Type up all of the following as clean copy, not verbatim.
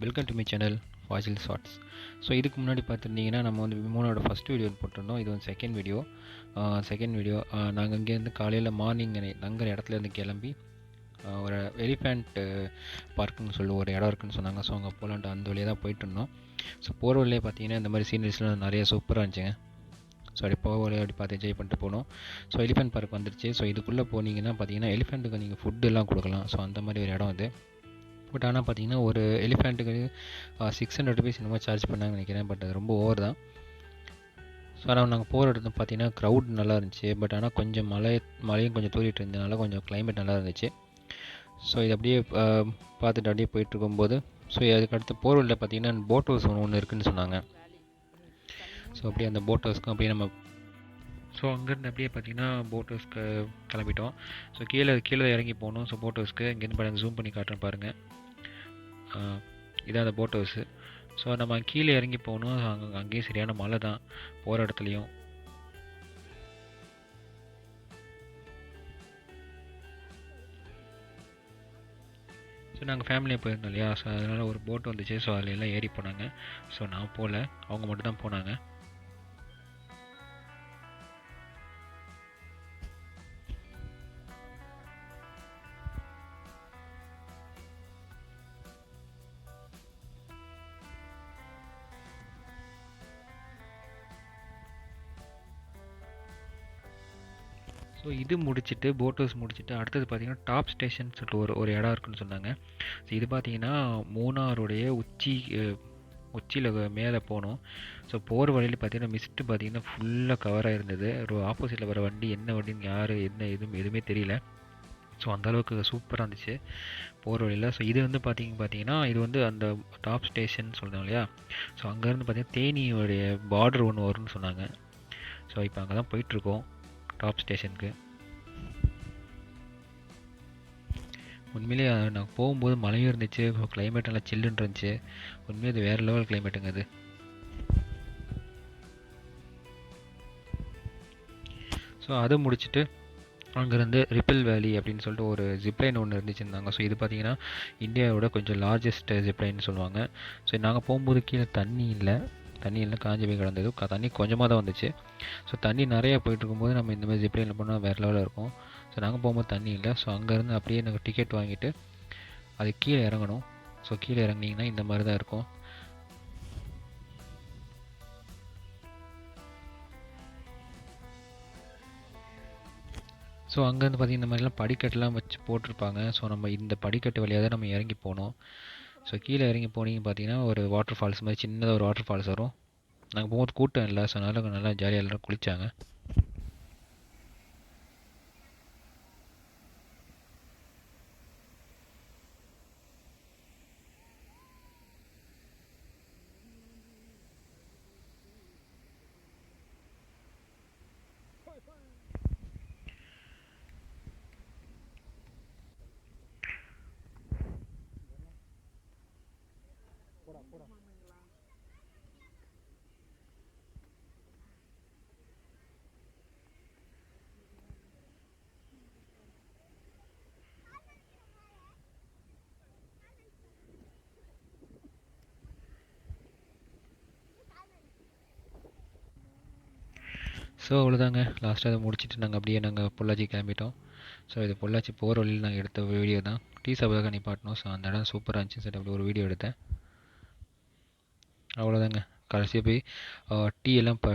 Welcome to my channel Vajil shorts. So இதுக்கு முன்னாடி பார்த்துருந்தீங்கன்னா நம்ம வந்து விமோனோட ஃபஸ்ட் வீடியோ போட்டிருந்தோம். இது வந்து செகண்ட் வீடியோ. நாங்கள் இங்கேருந்து காலையில் மார்னிங் தங்குற இடத்துலேருந்து கிளம்பி ஒரு எலிஃபேண்ட் பார்க்குன்னு சொல்லி ஒரு இடம் இருக்குன்னு சொன்னாங்க. ஸோ அங்கே போகலான்ட்டு அந்த வழியாக தான் போயிட்டு இருந்தோம். ஸோ போகிற வழியே பார்த்தீங்கன்னா இந்த மாதிரி சீனரிஸ்லாம் நிறைய சூப்பராக இருந்துச்சுங்க. ஸோ அப்படி போக வழியாக அப்படி பார்த்து என்ஜாய் பண்ணிட்டு போனோம். ஸோ எலிஃபென்ட் பார்க் வந்துருச்சு. ஸோ இதுக்குள்ளே போனீங்கன்னா பார்த்தீங்கன்னா எலிஃபெண்ட்டுக்கு நீங்கள் ஃபுட்டெல்லாம் கொடுக்கலாம். ஸோ அந்த மாதிரி ஒரு இடம் அது. பட் ஆனால் பார்த்தீங்கன்னா ஒரு எலிஃபெண்ட்டுக்கு 600 ருபீஸ் என்னமோ சார்ஜ் பண்ணாங்கன்னு நினைக்கிறேன். பட் அது ரொம்ப ஓவர் தான். ஸோ ஆனால் நாங்கள் போகிற இடத்துல பார்த்தீங்கன்னா க்ரௌட் நல்லா இருந்துச்சு. பட் ஆனால் கொஞ்சம் மழையும் கொஞ்சம் தூரிட்டு இருந்ததுனால கொஞ்சம் கிளைமேட் நல்லா இருந்துச்சு. ஸோ இது அப்படியே பார்த்துட்டு அப்படியே போயிட்டு இருக்கும்போது அதுக்கு அடுத்து போகிற வழியில் பார்த்தீங்கன்னா போட் ஹவுஸ் ஒன்று இருக்குதுன்னு சொன்னாங்க. ஸோ அப்படியே அந்த போட் ஹவுஸ்க்கும் அப்படியே நம்ம அங்கேருந்து அப்படியே பார்த்தீங்கன்னா போட் ஹவுஸ்க்கு கிளம்பிட்டோம். ஸோ கீழே இறங்கி போகணும். ஸோ போட் ஹவுஸ்க்கு இங்கேருந்து பாருங்கள், ஜூம் பண்ணி காட்டுறேன் பாருங்கள். இதான் அந்த போட் ஹவுஸு. ஸோ நம்ம கீழே இறங்கி போகணும். அங்கேயும் சரியான மழை தான் போகிற இடத்துலையும். ஸோ நாங்கள் ஃபேமிலியாக போயிருந்தோம் இல்லையா. ஸோ அதனால் ஒரு போட் வந்துச்சு. ஸோ அதில் எல்லாம் ஏறி போனாங்க. ஸோ நான் போகல, அவங்க மட்டும் தான் போனாங்க. ஸோ இது முடிச்சுட்டு போட் ஹவுஸ் முடிச்சுட்டு அடுத்தது பார்த்திங்கன்னா டாப் ஸ்டேஷன் சொல்லிட்டு ஒரு இடம் இருக்குதுன்னு சொன்னாங்க. ஸோ இது பார்த்திங்கன்னா மூணாருடைய உச்சியில் மேலே போனோம். ஸோ போகிற வழியில் பார்த்திங்கன்னா மிஸ்ட்டு பார்த்திங்கன்னா ஃபுல்லாக கவராக இருந்தது. ஒரு ஆப்போசிட்டில் வர வண்டி என்ன வண்டின்னு எதுவுமே தெரியல. ஸோ அந்தளவுக்கு சூப்பராக இருந்துச்சு போகிற வழியில். ஸோ இது வந்து பார்த்திங்கன்னா இது வந்து அந்த டாப் ஸ்டேஷன் சொல்கிறோம் இல்லையா. ஸோ அங்கேருந்து பார்த்திங்கன்னா தேனியோடைய பார்டர் ஒன்று வரும்னு சொன்னாங்க. ஸோ இப்போ அங்கே தான் போயிட்டுருக்கோம் டாப் ஸ்டேஷனுக்கு. உண்மையிலேயே நான் போகும்போது மழையும் இருந்துச்சு, கிளைமேட் நல்லா சில்லுன்னு இருந்துச்சு. உண்மையாக அது வேறு லெவல் கிளைமேட்டுங்க அது. ஸோ அதை முடிச்சுட்டு அங்கேருந்து ரிப்பிள் வேலி அப்படின்னு சொல்லிட்டு ஒரு ஜிப்லைன் ஒன்று இருந்துச்சுருந்தாங்க. ஸோ இது பார்த்திங்கன்னா இந்தியாவோட கொஞ்சம் லார்ஜஸ்ட் ஜிப்லைன்னு சொல்லுவாங்க. ஸோ நாங்கள் போகும்போது கீழே தண்ணி இல்லை, காஞ்சி போய் கிடந்தது. தண்ணி கொஞ்சமாக தான் வந்துச்சு. ஸோ தண்ணி நிறையா போயிட்டுருக்கும்போது நம்ம இந்த மாதிரி ஜிப்லைனில் போனால் வேறு லெவலில் இருக்கும். ஸோ நாங்கள் போகும்போது தண்ணி இல்லை. ஸோ அங்கேருந்து அப்படியே நாங்கள் டிக்கெட் வாங்கிட்டு அது கீழே இறங்கணும். ஸோ கீழே இறங்கினீங்கன்னா இந்த மாதிரி தான் இருக்கும். ஸோ அங்கேருந்து பார்த்திங்கன்னா இந்த மாதிரிலாம் படிக்கட்டெலாம் வச்சு போட்டிருப்பாங்க. ஸோ நம்ம இந்த படிக்கட்டு வழியாக தான் நம்ம இறங்கி போனோம். ஸோ கீழே இறங்கி போனீங்க பார்த்தீங்கன்னா ஒரு வாட்டர் ஃபால்ஸ் மாதிரி சின்னதாக ஒரு வாட்டர் ஃபால்ஸ் வரும். நாங்கள் போகும்போது கூட்டம் இல்லை. ஸோ அதனால் நல்லா ஜாலியாக எல்லோரும் குளித்தாங்க. ஸோ அவ்வளோதாங்க, லாஸ்ட்டாக அதை முடிச்சுட்டு நாங்கள் பொள்ளாச்சி கிளம்பிட்டோம். ஸோ இது பொள்ளாச்சி போகிற வழியில் நாங்கள் எடுத்த வீடியோ தான். டீ சாப்பிடாக நிப்பாட்டினோம். ஸோ அந்த இடம் சூப்பராக இருந்துச்சு. சரி அப்படி ஒரு வீடியோ எடுத்தேன். அவ்வளோதாங்க, கடைசியாக போய்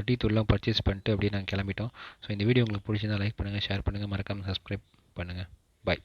டீ தூள்லாம் பர்ச்சேஸ் பண்ணிட்டு அப்படியே நாங்கள் கிளம்பிட்டோம். ஸோ இந்த வீடியோ உங்களுக்கு பிடிச்சிருந்தா லைக் பண்ணுங்கள், ஷேர் பண்ணுங்கள், மறக்காமல் சப்ஸ்கிரைப் பண்ணுங்கள். பாய்.